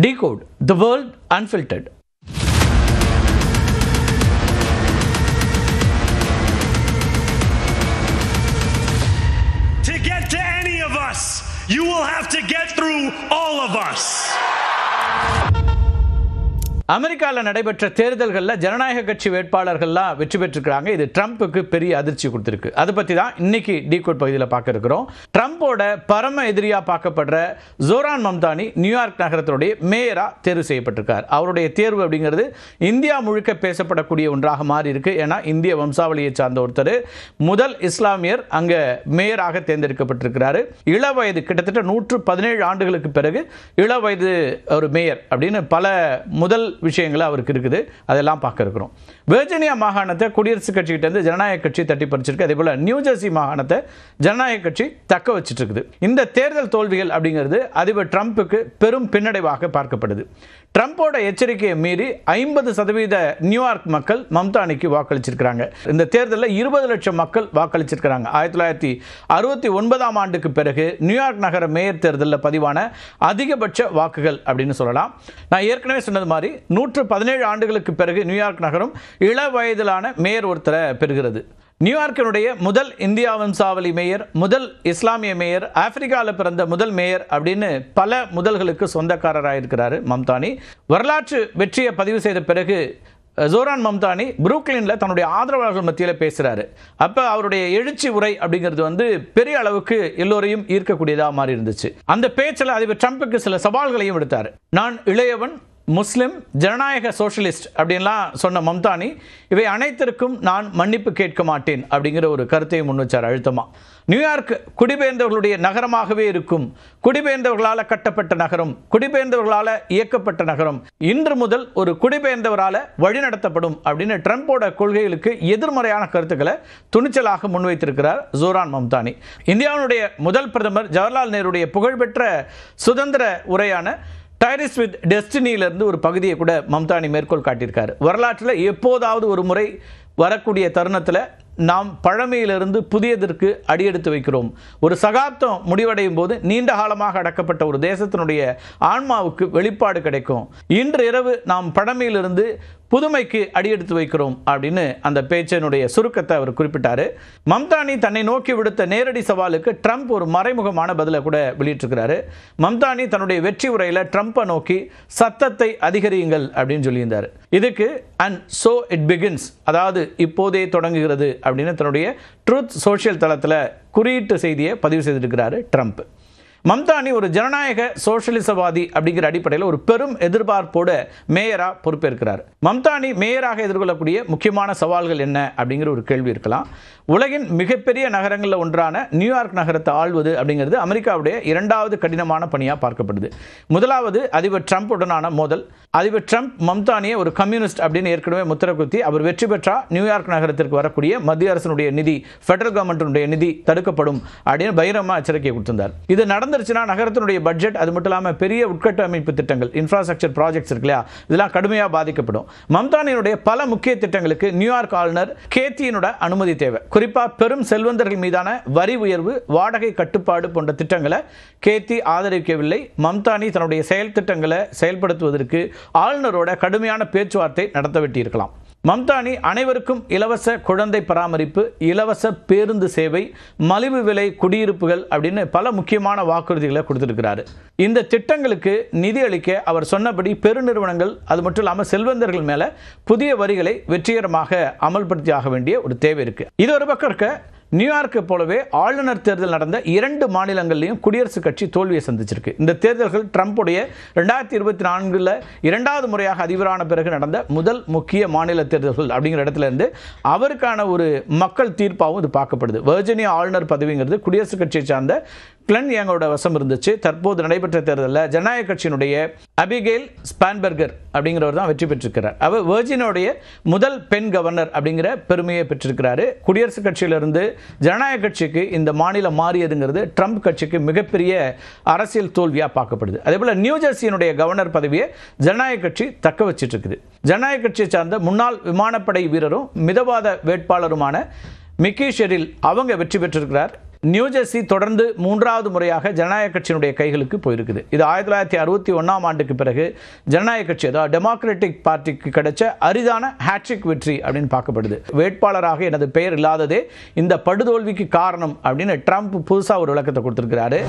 Decode the world unfiltered. To get to any of us, you will have to get through all of us. அமெரிக்காவில் நடைபெற்ற தேர்தல்களில் ஜனநாயக கட்சி வேட்பாளர்கள்லாம் வெற்றி பெற்றிருக்கிறாங்க. இது ட்ரம்ப்புக்கு பெரிய அதிர்ச்சி கொடுத்துருக்கு. அதை பற்றி தான் இன்னைக்கு டீகோட் பகுதியில் பார்க்க இருக்கிறோம். ட்ரம்போட பரம எதிரியாக பார்க்கப்படுற ஜோரான் மம்தானி நியூயார்க் நகரத்தினுடைய மேயராக தேர்வு செய்யப்பட்டிருக்கார். அவருடைய தேர்வு அப்படிங்கிறது இந்தியா முழுக்க பேசப்படக்கூடிய ஒன்றாக மாறி இருக்கு. ஏன்னா இந்திய வம்சாவளியை சார்ந்த ஒருத்தர் முதல் இஸ்லாமியர் அங்கே மேயராக தேர்ந்தெடுக்கப்பட்டிருக்கிறாரு. இளவயது கிட்டத்தட்ட 117 ஆண்டுகளுக்கு பிறகு இளவயது ஒரு மேயர் அப்படின்னு பல முதல் விஷயங்கள் அவருக்கு இருக்குது. அதெல்லாம் பார்க்க இருக்கிறோம். வெர்ஜீனியா மாகாணத்தை குடியரசுக் கட்சிகிட்ட இருந்து ஜனநாயக கட்சி தட்டி பறிச்சிருக்கு. அதே போல நியூ ஜெர்சி மாகாணத்தை ஜனநாயக கட்சி தக்க வச்சிட்டு இருக்குது. இந்த தேர்தல் தோல்விகள் அப்படிங்கிறது அதிபர் ட்ரம்புக்கு பெரும் பின்னடைவாக பார்க்கப்படுது. ட்ரம்போட எச்சரிக்கையை மீறி 50% நியூயார்க் மக்கள் மம்தானிக்கு வாக்களிச்சிருக்கிறாங்க. இந்த தேர்தலில் 20 லட்சம் மக்கள் வாக்களிச்சிருக்கிறாங்க. 1969ஆம் ஆண்டுக்கு பிறகு நியூயார்க் நகர மேயர் தேர்தலில் பதிவான அதிகபட்ச வாக்குகள் அப்படின்னு சொல்லலாம். நான் ஏற்கனவே சொன்னது மாதிரி 117 ஆண்டுகளுக்கு பிறகு நியூயார்க் நகரம் இள வயதிலான மேயர் ஒருத்தரை பெறுகிறது. நியூயார்க்கினுடைய முதல் இந்தியா வம்சாவளி மேயர், முதல் இஸ்லாமிய மேயர், ஆப்பிரிக்காவில் பிறந்த முதல் மேயர் அப்படின்னு பல முதல்களுக்கு சொந்தக்காரராக இருக்கிறார் மம்தானி. வரலாற்று வெற்றியை பதிவு செய்த பிறகு ஜோரான் மம்தானி புரூக்ளினில் தன்னுடைய ஆதரவாளர்கள் மத்தியில் பேசுகிறாரு. அப்போ அவருடைய எழுச்சி உரை அப்படிங்கிறது பெரிய அளவுக்கு எல்லோரையும் ஈர்க்கக்கூடியதாக மாறி இருந்துச்சு. அந்த பேச்சில் அதிபர் ட்ரம்புக்கு சில சவால்களையும் விடுத்தார். நான் இளையவன், முஸ்லிம், ஜனநாயக சோஷலிஸ்ட் அப்படின்லாம் சொன்ன மம்தானி இவை அனைத்திற்கும் நான் மன்னிப்பு கேட்க மாட்டேன் அப்படிங்கிற ஒரு கருத்தையும் முன் வச்சார் அழுத்தமாக. நியூயார்க் குடிபெயர்ந்தவர்களுடைய நகரமாகவே இருக்கும், குடிபெயர்ந்தவர்களால் கட்டப்பட்ட நகரம், குடிபெயர்ந்தவர்களால் இயக்கப்பட்ட நகரம், இன்று முதல் ஒரு குடிபெயர்ந்தவரால் வழிநடத்தப்படும் அப்படின்னு ட்ரம்போட கொள்கைகளுக்கு எதிர்மறையான கருத்துக்களை துணிச்சலாக முன்வைத்திருக்கிறார் ஜோரான் மம்தானி. இந்தியாவுடைய முதல் பிரதமர் ஜவஹர்லால் நேருடைய புகழ்பெற்ற சுதந்திர உரையான டைரிஸ் வித் டெஸ்டினியிலிருந்து ஒரு பகுதியை கூட மம்தானி மேற்கோள் காட்டியிருக்காரு. வரலாற்றில் எப்போதாவது ஒரு முறை வரக்கூடிய தருணத்தில் நாம் பழமையிலிருந்து புதியதற்கு அடியெடுத்து வைக்கிறோம். ஒரு சகாப்தம் முடிவடையும் போது நீண்ட காலமாக அடக்கப்பட்ட ஒரு தேசத்தினுடைய ஆன்மாவுக்கு வெளிப்பாடு கிடைக்கும். இன்று இரவு நாம் பழமையிலிருந்து புதுமைக்கு அடியெடுத்து வைக்கிறோம் அப்படின்னு அந்த பேச்சினுடைய சுருக்கத்தை அவர் குறிப்பிட்டார். மம்தானி தன்னை நோக்கி விடுத்த நேரடி சவாலுக்கு ட்ரம்ப் ஒரு மறைமுகமான பதிலை கூட வெளியிட்டிருக்கிறாரு. மம்தானி தன்னுடைய வெற்றி உரையில் ட்ரம்பை நோக்கி சத்தத்தை அதிகரியுங்கள் அப்படின்னு சொல்லியிருந்தார். இதுக்கு அண்ட் சோ இட் பிகின்ஸ், அதாவது இப்போதே தொடங்குகிறது அப்படின்னு தன்னுடைய ட்ரூத் சோஷியல் தளத்தில் குறியீட்டு செய்தியை பதிவு செய்திருக்கிறாரு ட்ரம்ப். மம்தானி ஒரு ஜனநாயக சோஷலிசவாதி அப்படிங்கிற அடிப்படையில் ஒரு பெரும் எதிர்பார்ப்போட மேயராக பொறுப்பேற்கிறார். மம்தானி மேயராக எதிர்கொள்ளக்கூடிய முக்கியமான சவால்கள் என்ன அப்படிங்கிற ஒரு கேள்வி இருக்கலாம். உலகின் மிகப்பெரிய நகரங்களில் ஒன்றான நியூயார்க் நகரத்தை ஆள்வது அப்படிங்கிறது அமெரிக்காவுடைய 2வது கடினமான பணியாக பார்க்கப்படுது. முதலாவது அதிபர் ட்ரம்புடனான மோதல். அதிபர் ட்ரம்ப் மம்தானியை ஒரு கம்யூனிஸ்ட் அப்படின்னு ஏற்கனவே முத்திர குத்தி அவர் வெற்றி பெற்றால் நியூயார்க் நகரத்திற்கு வரக்கூடிய மத்திய அரசினுடைய நிதி, ஃபெடரல் கவர்மெண்ட்டினுடைய நிதி தடுக்கப்படும் அப்படின்னு பகிரங்கமாக எச்சரிக்கை கொடுத்திருந்தார். இது நடந்துருச்சுன்னா நகரத்தினுடைய பட்ஜெட், அது மட்டும் இல்லாமல் பெரிய உட்கட்டமைப்பு திட்டங்கள், இன்ஃப்ராஸ்ட்ரக்சர் ப்ராஜெக்ட்ஸ் இருக்கு இல்லையா, இதெல்லாம் கடுமையாக பாதிக்கப்படும். மம்தானியினுடைய பல முக்கிய திட்டங்களுக்கு நியூயார்க் ஆளுநர் கேத்தியினோட அனுமதி தேவை. குறிப்பாக பெரும் செல்வந்தர்கள் மீதான வரி உயர்வு, வாடகை கட்டுப்பாடு போன்ற திட்டங்களை கேத்தி ஆதரிக்கவில்லை. மம்தானி தன்னுடைய செயல் திட்டங்களை செயல்படுத்துவதற்கு ஆளுநரோட கடுமையான பேச்சுவார்த்தை நடத்த வேண்டியிருக்கலாம். மம்தானி அனைவருக்கும் இலவச குழந்தை பராமரிப்பு, இலவச பேருந்து சேவை, மலிவு விலை குடியிருப்புகள் அப்படின்னு பல முக்கியமான வாக்குறுதிகளை கொடுத்திருக்கிறாரு. இந்த திட்டங்களுக்கு நிதி அளிக்க அவர் சொன்னபடி பெருநிறுவனங்கள், அது மட்டும் இல்லாமல் செல்வந்தர்கள் மேல புதிய வரிகளை வெற்றிகரமாக அமல்படுத்தியாக வேண்டிய ஒரு தேவை இருக்கு. இது ஒரு பக்கம் இருக்க, நியூயார்க்கு போலவே ஆளுநர் தேர்தல் நடந்த 2 மாநிலங்களிலும் குடியரசுக் கட்சி தோல்வியை சந்திச்சிருக்கு. இந்த தேர்தல்கள் ட்ரம்புடைய 2024 2வது முறையாக அதிபரான பிறகு நடந்த முதல் முக்கிய மாநில தேர்தல்கள் அப்படிங்கிற இடத்துல இருந்து அவருக்கான ஒரு மக்கள் தீர்ப்பாகவும் இது பார்க்கப்படுது. வெர்ஜீனியா ஆளுநர் பதவிங்கிறது குடியரசுக் கட்சியை சார்ந்த கிளன் யங்கோட வசம் இருந்துச்சு. தற்போது நடைபெற்ற தேர்தலில் ஜனநாயக கட்சியினுடைய அபிகேல் ஸ்பான்பர்கர் அப்படிங்கிறவர் தான் வெற்றி பெற்றிருக்கிறார். அவர் வெர்ஜீனியாவுடைய முதல் பெண் கவர்னர் அப்படிங்கிற பெருமையை பெற்றிருக்கிறாரு. குடியரசுக் கட்சியிலிருந்து ஜனநாயக கட்சிக்கு இந்த மாநிலம் மாறியதுங்கிறது ட்ரம்ப் கட்சிக்கு மிகப்பெரிய அரசியல் தோல்வியாக பார்க்கப்படுது. அதே போல நியூ ஜெர்சியினுடைய கவர்னர் பதவியை ஜனநாயக கட்சி தக்க வச்சிட்டு இருக்குது. ஜனநாயக கட்சியை சார்ந்த முன்னாள் விமானப்படை வீரரும் மிதவாத வேட்பாளருமான மிக்கி ஷெரில் அவங்க வெற்றி பெற்றிருக்கிறார். நியூஜெர்சி தொடர்ந்து 3வது முறையாக ஜனநாயக கட்சியினுடைய கைகளுக்கு போயிருக்குது. இது 1961ஆம் ஆண்டுக்கு பிறகு ஜனநாயக கட்சி, அதாவது டெமோக்ராட்டிக் பார்ட்டிக்கு கிடைச்ச அரிதான ஹேட்ரிக் வெற்றி அப்படின்னு பார்க்கப்படுது. வேட்பாளராக எனது பெயர் இல்லாததே இந்த படுதோல்விக்கு காரணம் அப்படின்னு ட்ரம்ப் புதுசாக ஒரு விளக்கத்தை கொடுத்திருக்கிறாரு.